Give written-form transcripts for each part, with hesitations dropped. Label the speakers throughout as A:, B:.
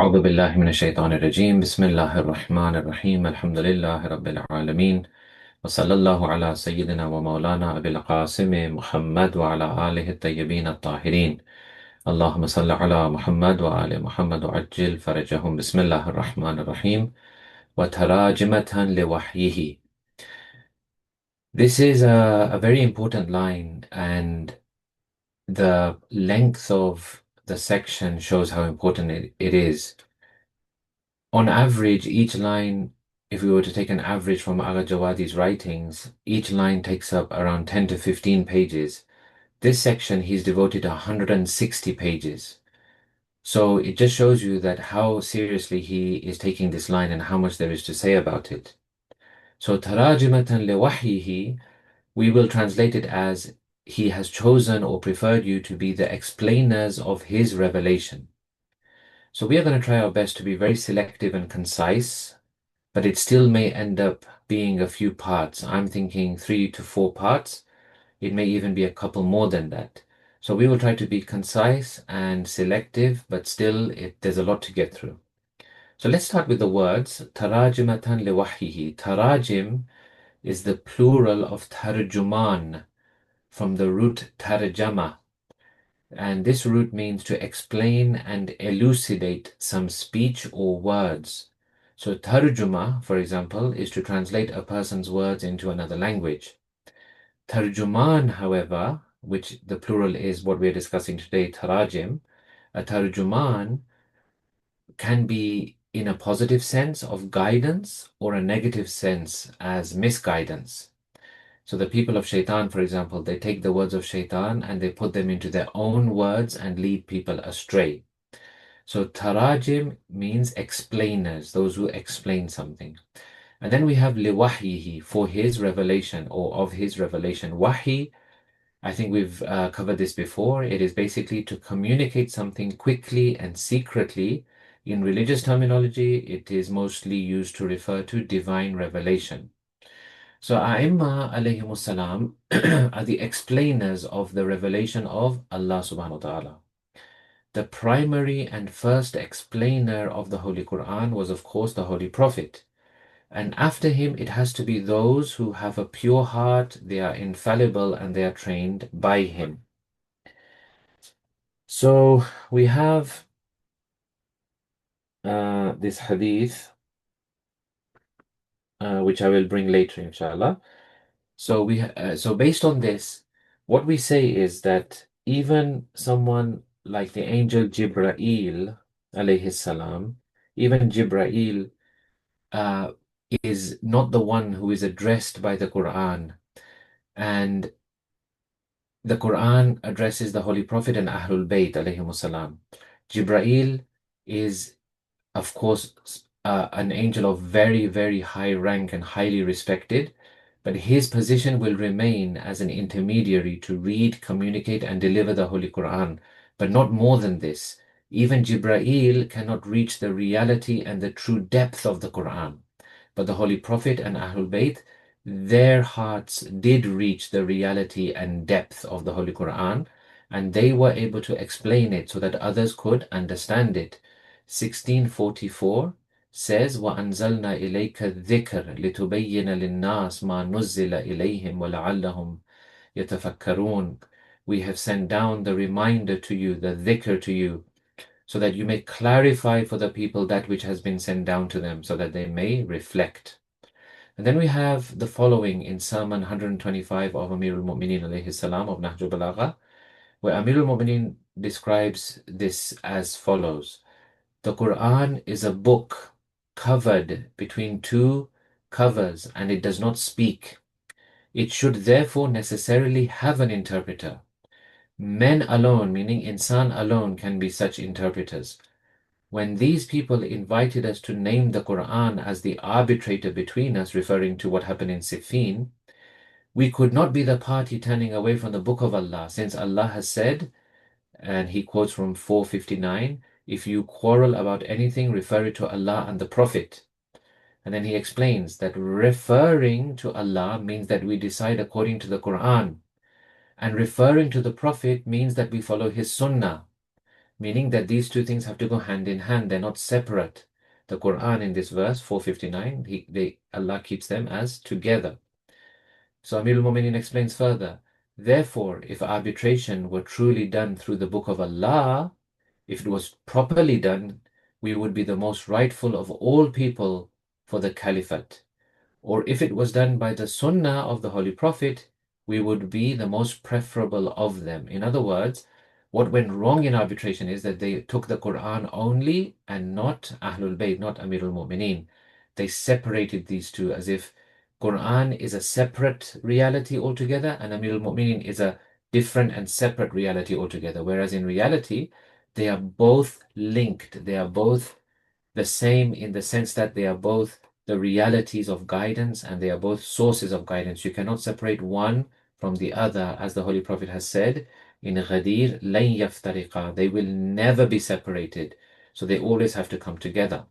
A: أعوذ بالله من الشيطان الرجيم بسم الله الرحمن الرحيم الحمد لله رب العالمين وصلى الله على سيدنا ومولانا أبي القاسم محمد وعلى آله الطيبين الطاهرين اللهم صل على محمد وآل محمد وعجل فرجهم بسم الله الرحمن الرحيم وتراجمة لوحيه. This is a very important line, and the length of the section shows how important it is. On average, each line, if we were to take an average from Agha Jawadi's writings, each line takes up around 10 to 15 pages. This section, he's devoted 160 pages. So it just shows you that how seriously he is taking this line and how much there is to say about it. So tarajimatan liwahyihi, we will translate it as he has chosen or preferred you to be the explainers of his revelation. So we are going to try our best to be very selective and concise, but it still may end up being a few parts. I'm thinking 3 to 4 parts. It may even be a couple more than that. So we will try to be concise and selective, but still there's a lot to get through. So let's start with the words. Tarajimatan liwahyihi. Tarajim is the plural of tarjuman, from the root tarjama. And this root means to explain and elucidate some speech or words. So tarjuma, for example, is to translate a person's words into another language. Tarjuman, however, which the plural is what we're discussing today, tarajim, a tarjuman can be in a positive sense of guidance or a negative sense as misguidance. So the people of Shaitan, for example, they take the words of Shaitan and they put them into their own words and lead people astray. So tarajim means explainers, those who explain something. And then we have liwahyihi, for his revelation or of his revelation. Wahi, I think we've covered this before. It is basically to communicate something quickly and secretly. In religious terminology, it is mostly used to refer to divine revelation. So A'imma alayhimus salam are the explainers of the revelation of Allah subhanahu wa ta'ala. The primary and first explainer of the Holy Qur'an was, of course, the Holy Prophet. And after him, it has to be those who have a pure heart, they are infallible, and they are trained by him. So we have this hadith, which I will bring later, inshallah. So based on this, what we say is that even someone like the angel Jibrail, alayhi salam, even Jibrail is not the one who is addressed by the Qur'an, and the Qur'an addresses the Holy Prophet and Ahlul Bayt alayhimus salam. Jibrail is, of course, an angel of very, very high rank and highly respected, but his position will remain as an intermediary to read, communicate, and deliver the Holy Quran, but not more than this. Even Jibrail cannot reach the reality and the true depth of the Quran. But the Holy Prophet and Ahlul Bayt, their hearts did reach the reality and depth of the Holy Quran, and they were able to explain it so that others could understand it. 1644 says, وَأَنزَلْنَا إِلَيْكَ الذِّكْرَ لِتُبَيِّنَ لِلنَّاسِ مَا نُزِّلَ إِلَيْهِمْ وَلَعَلَّهُمْ يَتَفَكَّرُونَ. We have sent down the reminder to you, the dhikr to you, so that you may clarify for the people that which has been sent down to them, so that they may reflect. And then we have the following in Sermon 125 of Amirul Mu'mineen alayhi salam of Nahjul Balagha, where Amirul Mu'mineen describes this as follows. The Quran is a book covered between two covers, and it does not speak. It should therefore necessarily have an interpreter. Men alone, meaning insan alone, can be such interpreters. When these people invited us to name the Quran as the arbitrator between us, referring to what happened in Siffin, we could not be the party turning away from the book of Allah, since Allah has said, and he quotes from 459, if you quarrel about anything, refer it to Allah and the Prophet. And then he explains that referring to Allah means that we decide according to the Quran, and referring to the Prophet means that we follow his sunnah. meaning that these two things have to go hand in hand. They're not separate. The Quran in this verse 459, Allah keeps them as together. So Amir al-Mu'minin explains further, therefore, if arbitration were truly done through the book of Allah, if it was properly done, we would be the most rightful of all people for the caliphate. Or if it was done by the sunnah of the Holy Prophet, we would be the most preferable of them. In other words, what went wrong in arbitration is that they took the Quran only and not Ahlul Bayt, not Amir al-Mu'mineen. They separated these two as if Quran is a separate reality altogether and Amir al-Mu'mineen is a different and separate reality altogether. Whereas in reality, they are both linked. They are both the same in the sense that they are both the realities of guidance and they are both sources of guidance. You cannot separate one from the other, as the Holy Prophet has said in Ghadir, لَن يَفْتَرِقَا. They will never be separated. So they always have to come together.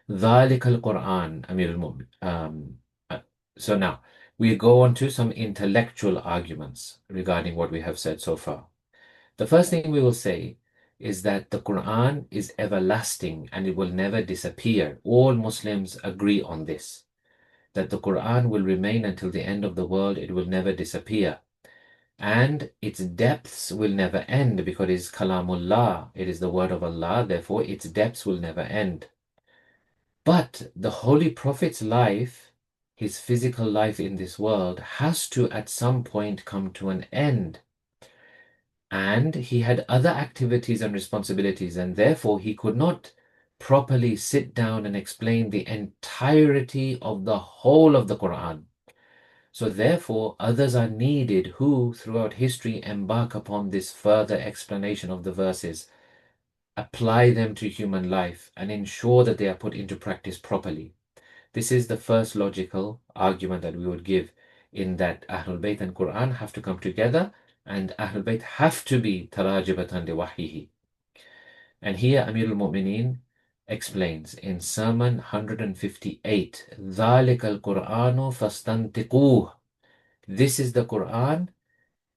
A: ذَلِكَ الْقُرْآنِ Amir al-Mu'min. So now, we go on to some intellectual arguments regarding what we have said so far. The first thing we will say is that the Quran is everlasting and it will never disappear. All Muslims agree on this, that the Quran will remain until the end of the world, it will never disappear. And its depths will never end because it is Kalamullah, it is the word of Allah, therefore its depths will never end. But the Holy Prophet's life, his physical life in this world, has to at some point come to an end. And he had other activities and responsibilities, and therefore he could not properly sit down and explain the entirety of the whole of the Quran. So therefore, others are needed who, throughout history, embark upon this further explanation of the verses, apply them to human life, and ensure that they are put into practice properly. This is the first logical argument that we would give, in that Ahlul Bayt and Qur'an have to come together, and Ahlul Bayt have to be tarajibatan liwahyihi. And here Amir al-Mu'mineen explains in Sermon 158, ذَلِكَ الْقُرْآنُ فَاسْتَنْتِقُوهُ. This is the Qur'an.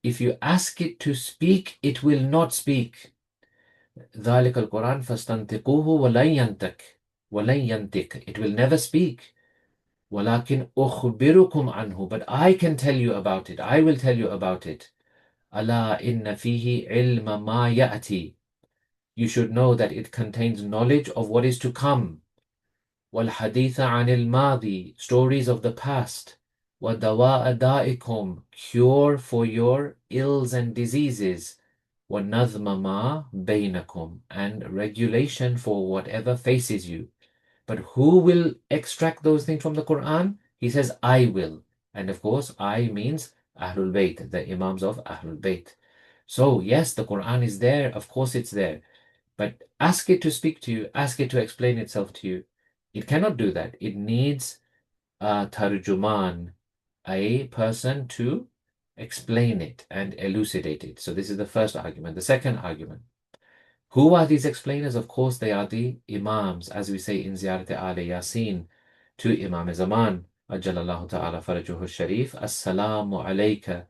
A: If you ask it to speak, it will not speak. ذَلِكَ الْقُرْآنُ فَاسْتَنْتِقُوهُ وَلَنْ يَنْتِقْ. It will never speak. وَلَكِنْ أُخْبِرُكُمْ عَنْهُ. But I can tell you about it. I will tell you about it. أَلَا إِنَّ فِيهِ عِلْمَ مَا يَأْتِي. You should know that it contains knowledge of what is to come. وَالْحَدِيثَ عَنِ الْمَاضِي. Stories of the past. وَدَوَاءَ دَائِكُمْ. Cure for your ills and diseases. وَنَظْمَ مَا بَيْنَكُمْ. And regulation for whatever faces you. But who will extract those things from the Quran? He says, I will. And of course, I means Ahlul Bayt, the Imams of Ahlul Bayt. So yes, the Quran is there. Of course it's there. But ask it to speak to you. Ask it to explain itself to you. It cannot do that. It needs a tarjuman, a person to explain it and elucidate it. So this is the first argument. The second argument. Who are these explainers? Of course, they are the Imams, as we say in Ziyarat Jami'a Yasin to Imam Zaman, Ajjalallahu Ta'ala Farajuhu Sharif, Assalamu alayka,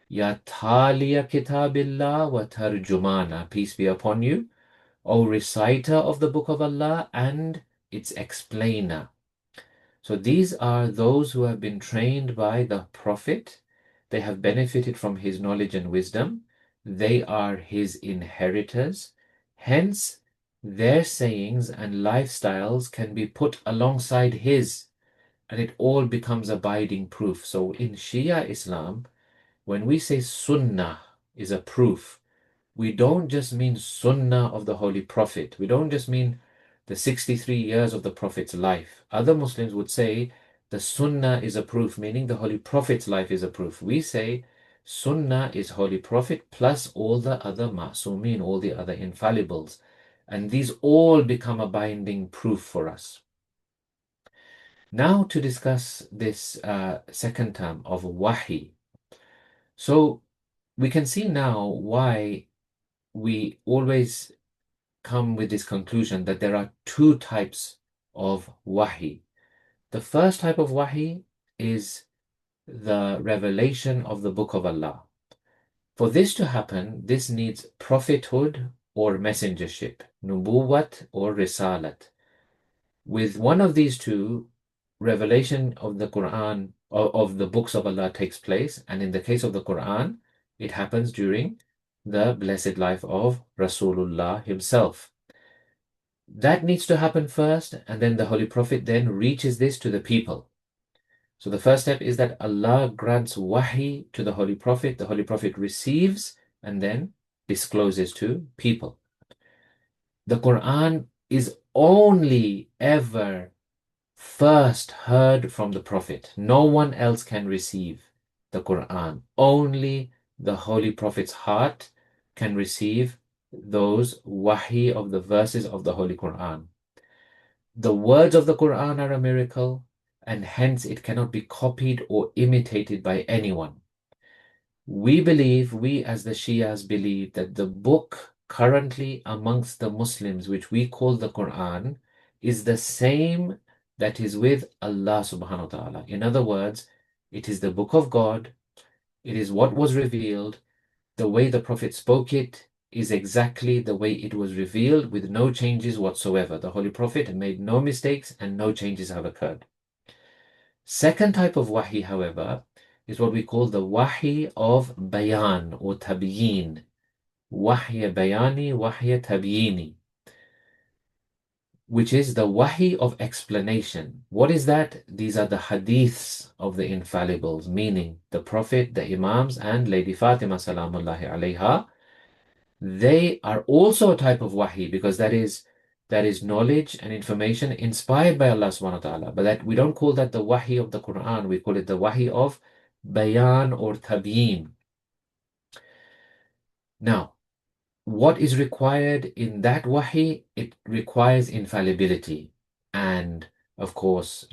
A: ya taliya kitabillah wa tarjumana. Peace be upon you, O reciter of the Book of Allah and its explainer. So these are those who have been trained by the Prophet. They have benefited from his knowledge and wisdom. They are his inheritors. Hence, their sayings and lifestyles can be put alongside his, and it all becomes abiding proof. So in Shia Islam, when we say Sunnah is a proof, we don't just mean Sunnah of the Holy Prophet. We don't just mean the 63 years of the Prophet's life. Other Muslims would say the Sunnah is a proof, meaning the Holy Prophet's life is a proof. We say Sunnah is Holy Prophet plus all the other Ma'sumin, all the other infallibles. And these all become a binding proof for us. Now to discuss this second term of Wahi. So we can see now why we always come with this conclusion that there are two types of Wahi. The first type of Wahi is the revelation of the Book of Allah. For this to happen, this needs prophethood or messengership, nubuwat or risalat. With one of these two, revelation of the Quran, of the books of Allah takes place, and in the case of the Quran, it happens during the blessed life of Rasulullah himself. That needs to happen first, and then the Holy Prophet then reaches this to the people. So the first step is that Allah grants wahi to the Holy Prophet receives and then discloses to people. The Quran is only ever first heard from the Prophet. No one else can receive the Quran. Only the Holy Prophet's heart can receive those wahi of the verses of the Holy Quran. The words of the Quran are a miracle, and hence it cannot be copied or imitated by anyone. We as the Shias believe that the book currently amongst the Muslims, which we call the Quran, is the same that is with Allah subhanahu wa ta'ala. In other words, it is the book of God, it is what was revealed, the way the Prophet spoke it is exactly the way it was revealed with no changes whatsoever. The Holy Prophet made no mistakes and no changes have occurred. Second type of wahi, however, is what we call the wahi of bayan or tabyin. Wahi bayani, wahi tabyini, which is the wahi of explanation. What is that? These are the hadiths of the infallibles, meaning the Prophet, the Imams, and Lady Fatima salamullahi alayha. They are also a type of wahi because that is knowledge and information inspired by Allah subhanahu wa ta'ala. But that we don't call that the wahi of the Quran, we call it the wahi of bayan or tabyin. Now, what is required in that wahi? It requires infallibility and, of course,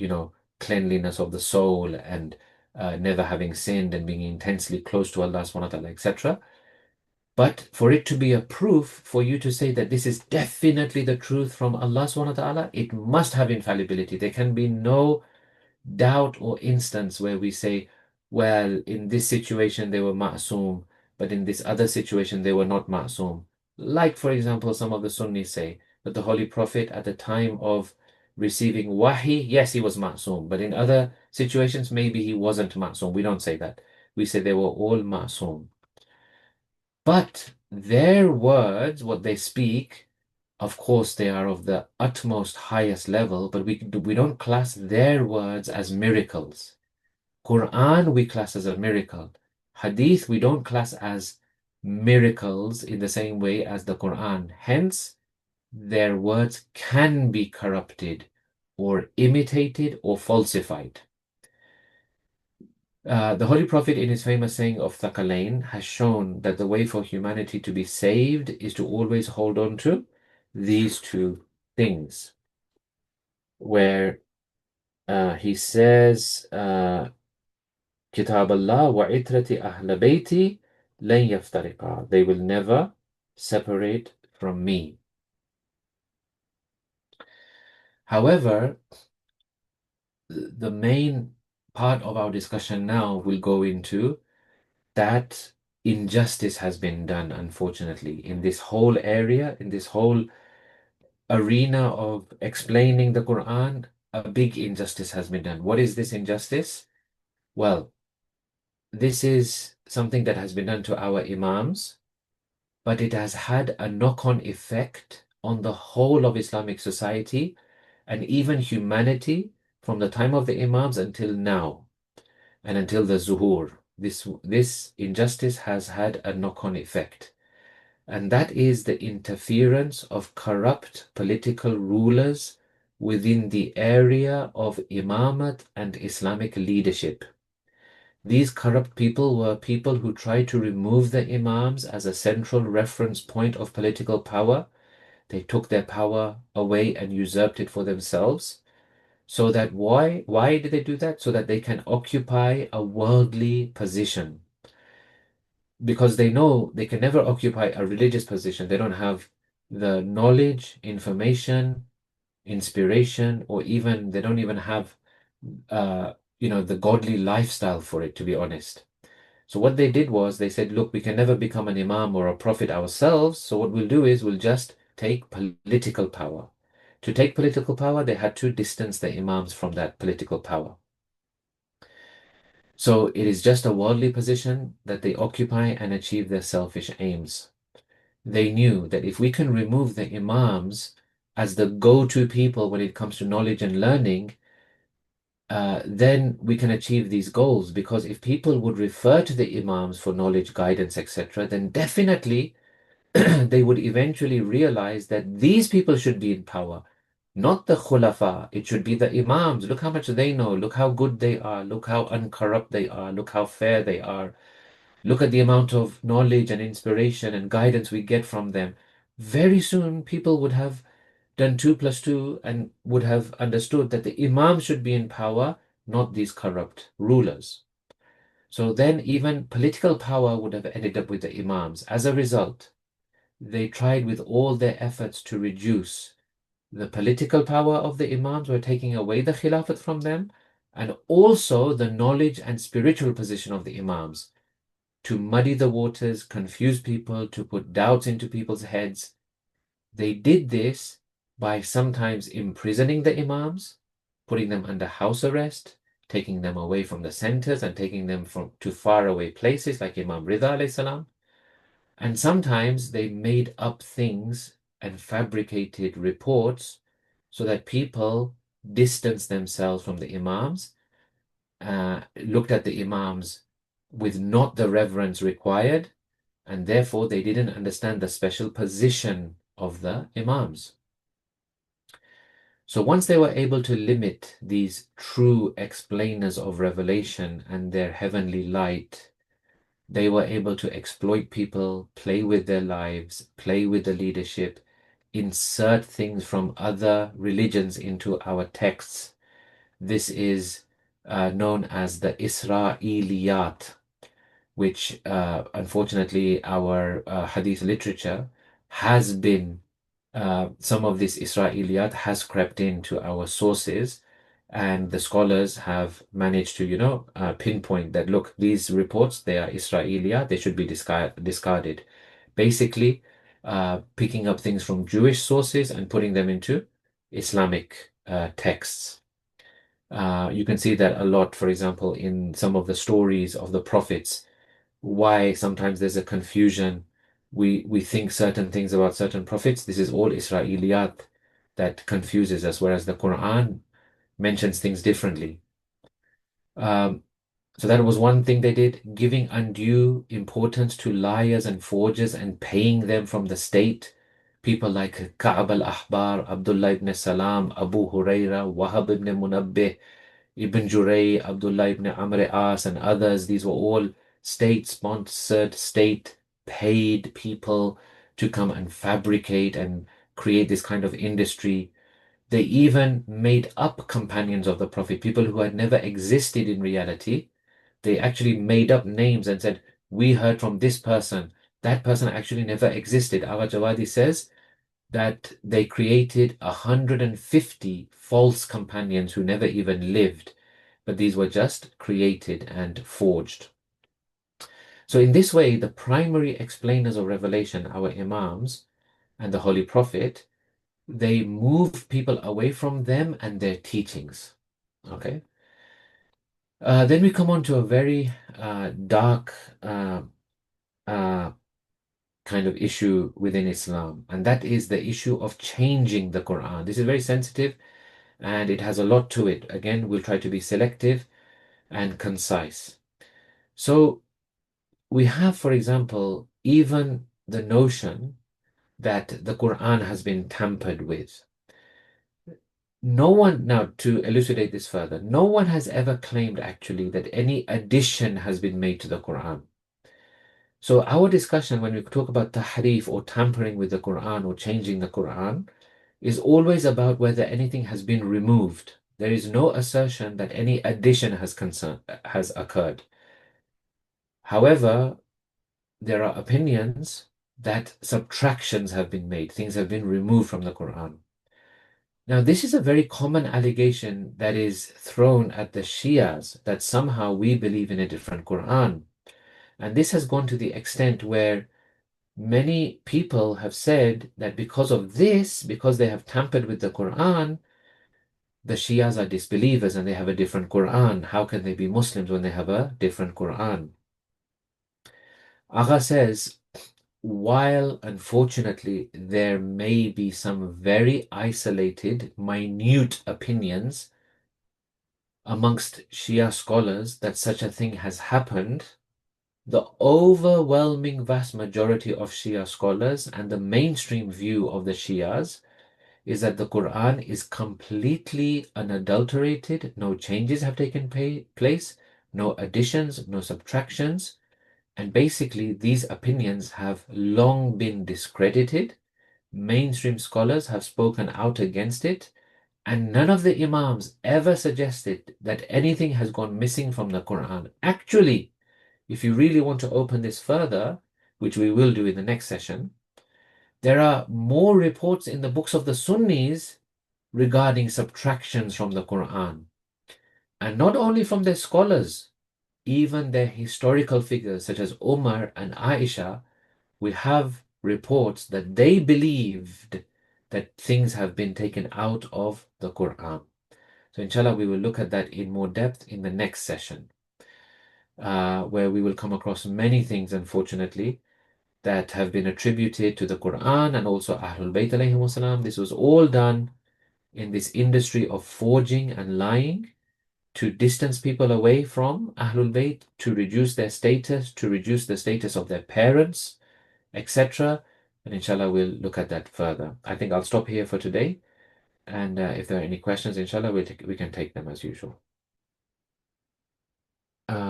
A: cleanliness of the soul and never having sinned and being intensely close to Allah subhanahu wa ta'ala, etc. But for it to be a proof, for you to say that this is definitely the truth from Allah subhanahu wa ta'ala, it must have infallibility. There can be no doubt or instance where we say, well, in this situation they were ma'soom, but in this other situation they were not ma'soom. Like, for example, some of the Sunnis say that the Holy Prophet at the time of receiving wahi, yes, he was ma'soom, but in other situations maybe he wasn't ma'soom. We don't say that. We say they were all ma'soom. But their words, what they speak, of course, they are of the utmost highest level, but we don't class their words as miracles. Quran we class as a miracle. Hadith we don't class as miracles in the same way as the Quran. Hence, their words can be corrupted or imitated or falsified. The Holy Prophet, in his famous saying of Thaqalain, has shown that the way for humanity to be saved is to always hold on to these two things. Where he says, Kitab Allah wa itrati ahl bayti lan yaftariqa. They will never separate from me. However, the main part of our discussion now will go into that injustice has been done, unfortunately, in this whole area, in this whole arena of explaining the Quran. A big injustice has been done. What is this injustice? Well, this is something that has been done to our Imams, but it has had a knock-on effect on the whole of Islamic society and even humanity from the time of the Imams until now and until the Zuhur. This injustice has had a knock-on effect, and that is the interference of corrupt political rulers within the area of Imamat and Islamic leadership. These corrupt people were people who tried to remove the Imams as a central reference point of political power. They took their power away and usurped it for themselves. So that why did they do that? So that they can occupy a worldly position. Because they know they can never occupy a religious position. They don't have the knowledge, information, inspiration, or even they don't even have the godly lifestyle for it, to be honest. So what they did was they said, look, we can never become an imam or a prophet ourselves. So what we'll do is we'll just take political power. To take political power, they had to distance the imams from that political power. So it is just a worldly position that they occupy and achieve their selfish aims. They knew that if we can remove the imams as the go-to people when it comes to knowledge and learning, then we can achieve these goals. Because if people would refer to the imams for knowledge, guidance, etc., then definitely they would eventually realize that these people should be in power, not the khulafa. It should be the imams. Look how much they know. Look how good they are. Look how uncorrupt they are. Look how fair they are. Look at the amount of knowledge and inspiration and guidance we get from them. Very soon, people would have done 2 plus 2 and would have understood that the imam should be in power, not these corrupt rulers. So then even political power would have ended up with the imams. As a result, they tried with all their efforts to reduce the political power of the imams by taking away the khilafat from them, and also the knowledge and spiritual position of the imams, to muddy the waters, confuse people, to put doubts into people's heads. They did this by sometimes imprisoning the imams, putting them under house arrest, taking them away from the centers and taking them to faraway places like Imam Rida alayhi salam. And sometimes they made up things and fabricated reports so that people distanced themselves from the imams, looked at the imams with not the reverence required, and therefore they didn't understand the special position of the imams. So once they were able to limit these true explainers of revelation and their heavenly light, they were able to exploit people, play with their lives, play with the leadership, insert things from other religions into our texts. This is known as the Isra'iliyat, which unfortunately our hadith literature has been, some of this Isra'iliyat has crept into our sources, and the scholars have managed to, pinpoint that, look, these reports, they are Isra'iliyat, they should be discarded. Basically, picking up things from Jewish sources and putting them into Islamic texts. You can see that a lot, for example, in some of the stories of the prophets, why sometimes there's a confusion. We think certain things about certain prophets. This is all Isra'iliyat that confuses us, whereas the Quran mentions things differently. So that was one thing they did, giving undue importance to liars and forgers and paying them from the state. People like Ka'ab al-Ahbar, Abdullah ibn Salam, Abu Huraira, Wahab ibn Munabbih, Ibn Juray, Abdullah ibn Amr As, and others. These were all state-sponsored, state-paid people to come and fabricate and create this kind of industry. They even made up companions of the Prophet, people who had never existed in reality. They actually made up names and said, we heard from this person. That person actually never existed. Our Jawadi says that they created 150 false companions who never even lived, but these were just created and forged. So in this way, the primary explainers of revelation, our Imams and the Holy Prophet, they move people away from them and their teachings. Okay. Then we come on to a very dark kind of issue within Islam, and that is the issue of changing the Quran. This is very sensitive and it has a lot to it. Again, we'll try to be selective and concise. So we have, for example, even the notion that the Quran has been tampered with. No one, now to elucidate this further, no one has ever claimed actually that any addition has been made to the Quran. So our discussion when we talk about tahrif or tampering with the Quran or changing the Quran is always about whether anything has been removed. There is no assertion that any addition has occurred. However, there are opinions that subtractions have been made, things have been removed from the Quran. Now, this is a very common allegation that is thrown at the Shias, that somehow we believe in a different Quran. And this has gone to the extent where many people have said that because of this, because they have tampered with the Qur'an, the Shias are disbelievers and they have a different Qur'an. How can they be Muslims when they have a different Qur'an? Agha says, while unfortunately there may be some very isolated, minute opinions amongst Shia scholars that such a thing has happened, the overwhelming vast majority of Shia scholars and the mainstream view of the Shias is that the Quran is completely unadulterated, no changes have taken place, no additions, no subtractions, and basically these opinions have long been discredited. Mainstream scholars have spoken out against it, and none of the Imams ever suggested that anything has gone missing from the Quran. Actually, if you really want to open this further, which we will do in the next session, there are more reports in the books of the Sunnis regarding subtractions from the Quran. And not only from their scholars, even their historical figures such as Umar and Aisha, we have reports that they believed that things have been taken out of the Quran. So inshallah, we will look at that in more depth in the next session, where we will come across many things, unfortunately, that have been attributed to the Quran and also Ahlul Bayt alayhim salam. This was all done in this industry of forging and lying to distance people away from Ahlul Bayt, to reduce their status, to reduce the status of their parents, etc. And inshallah, we'll look at that further. I think I'll stop here for today. And if there are any questions, inshallah, we can take them as usual.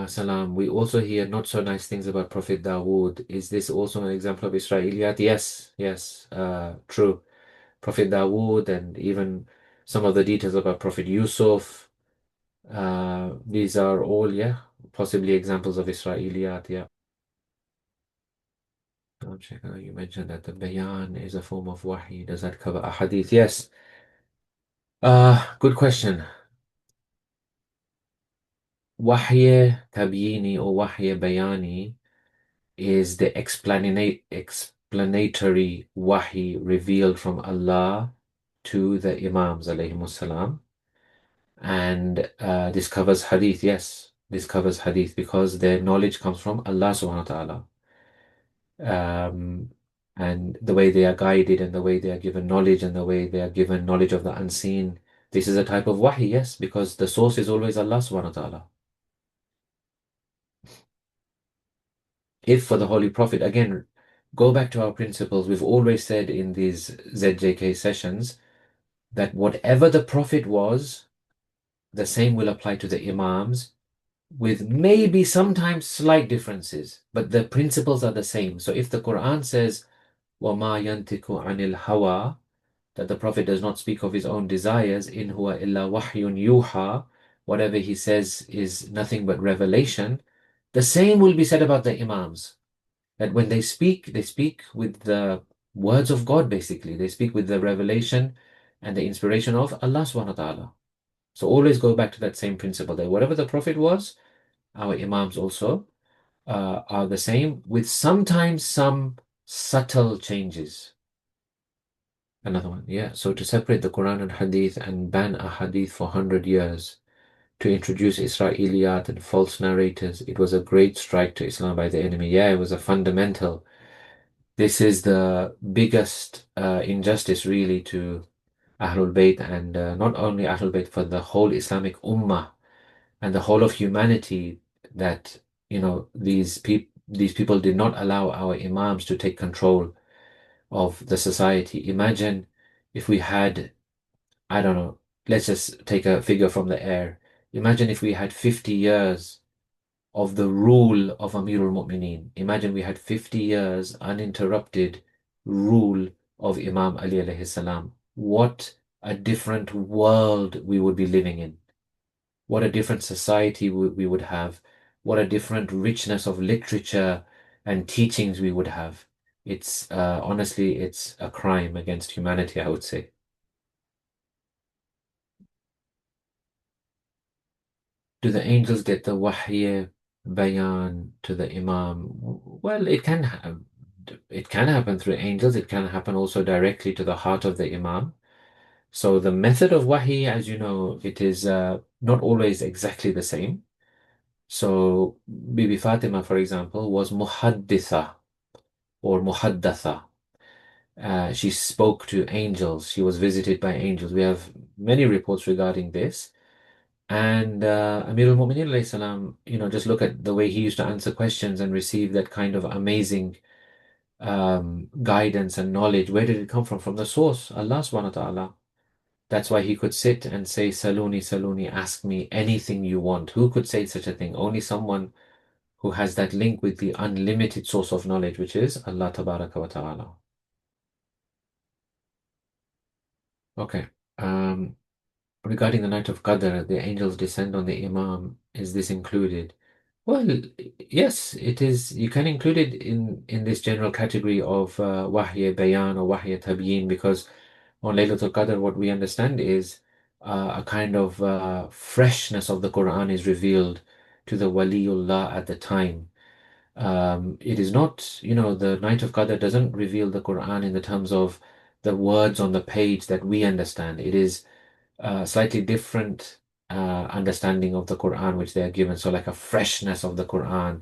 A: Salam. We also hear not so nice things about Prophet Dawood. Is this also an example of Israeliyat? Yes, yes, true. Prophet Dawood and even some of the details about Prophet Yusuf. These are all, yeah, possibly examples of Israeliyat, yeah. I'll check. You mentioned that the bayan is a form of wahi. Does that cover a hadith? Yes. Good question. Wahy tabyini or wahy bayani is the explanatory wahi revealed from Allah to the Imams alayhimus salam. And this covers hadith, yes. This covers hadith because their knowledge comes from Allah subhanahu wa ta'ala. And the way they are guided and the way they are given knowledge and the way they are given knowledge of the unseen. This is a type of wahi, yes, because the source is always Allah subhanahu wa ta'ala. If for the Holy Prophet, again, go back to our principles. We've always said in these ZJK sessions that whatever the Prophet was, the same will apply to the Imams, with maybe sometimes slight differences, but the principles are the same. So if the Quran says, وَمَا يَنْتِكُ عَنِ الْهَوَىٰ, that the Prophet does not speak of his own desires, in huwa illa wahyun yuha, whatever he says is nothing but revelation, the same will be said about the Imams. That when they speak with the words of God, basically. They speak with the revelation and the inspiration of Allah subhanahu wa ta'ala. So always go back to that same principle that whatever the Prophet was, our Imams also are the same, with sometimes some subtle changes. Another one, yeah. So to separate the Quran and Hadith and ban a Hadith for 100 years, to introduce Israeliyat and false narrators, it was a great strike to Islam by the enemy. Yeah, it was a fundamental. This is the biggest injustice really to Ahlul Bayt, and not only Ahlul Bayt, for the whole Islamic Ummah and the whole of humanity, that these people did not allow our Imams to take control of the society. Imagine if we had, I don't know, let's just take a figure from the air. Imagine if we had 50 years of the rule of Amirul Mu'mineen. Imagine we had 50 years uninterrupted rule of Imam Ali alayhi salam. What a different world we would be living in. What a different society we would have. What a different richness of literature and teachings we would have. It's honestly, it's a crime against humanity, I would say. Do the angels get the wahy bayan to the Imam? Well, it can happen through angels. It can happen also directly to the heart of the Imam. So the method of wahi, as you know, it is not always exactly the same. So Bibi Fatima, for example, was muhadditha or muhaddatha. She spoke to angels. She was visited by angels. We have many reports regarding this. And Amir al-Mu'mineen alayhi salam, just look at the way he used to answer questions and receive that kind of amazing guidance and knowledge. Where did it come from? From the source, Allah subhanahu wa ta'ala. That's why he could sit and say, Saluni, Saluni, ask me anything you want. Who could say such a thing? Only someone who has that link with the unlimited source of knowledge, which is Allah Tabaraka wa Ta'ala. Okay. Um, Regarding the night of Qadr, the angels descend on the Imam. Is this included? Well, yes, it is. You can include it in this general category of Wahyi Bayan or Wahyi Tabyin, because on Laylatul Qadr, what we understand is a kind of freshness of the Quran is revealed to the Waliullah at the time. It is not, the night of Qadr doesn't reveal the Quran in the terms of the words on the page that we understand. It is slightly different understanding of the Quran which they are given. So, like a freshness of the Quran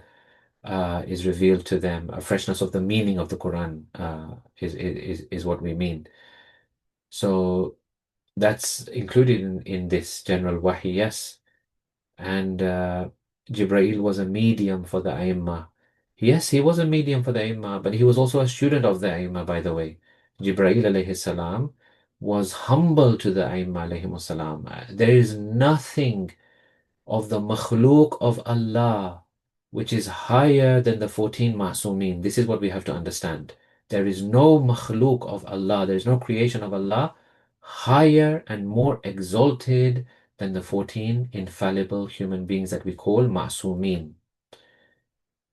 A: is revealed to them. A freshness of the meaning of the Quran is what we mean. So that's included in this general wahi, yes. And Jibrail was a medium for the A'immah. Yes, he was a medium for the A'immah, but he was also a student of the A'immah, by the way. Jibrail alayhi salam was humble to the A'immah alayhi salam. There is nothing of the makhluk of Allah which is higher than the 14 ma'sumin. This is what we have to understand. There is no makhluk of Allah, there is no creation of Allah higher and more exalted than the 14 infallible human beings that we call ma'sumin.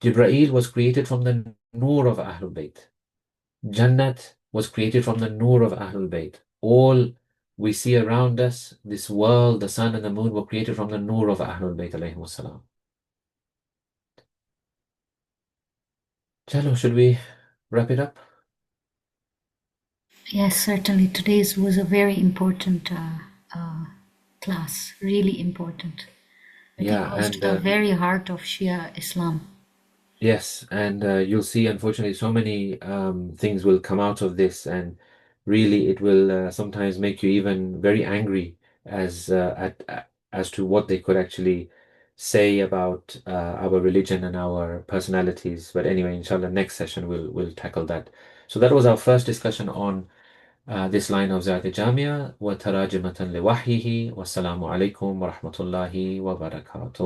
A: Jibrail was created from the nur of Ahlul Bayt. Jannat was created from the nur of Ahlul Bayt. All we see around us, this world, the sun and the moon, were created from the nur of Ahlul Bayt alayhimus salam. Chalo, should we wrap it up?
B: Yes, certainly. Today's was a very important class, really important. Getting
A: Yeah,
B: close to
A: and
B: the very heart of Shia Islam.
A: yes, and you'll see, unfortunately, so many things will come out of this, and really, it will sometimes make you even very angry as to what they could actually say about our religion and our personalities. But anyway, inshallah, next session we'll tackle that. So that was our first discussion on this line of Ziyarat Jamia wa تراجمة لوحيه والسلام عليكم ورحمة الله وبركاته.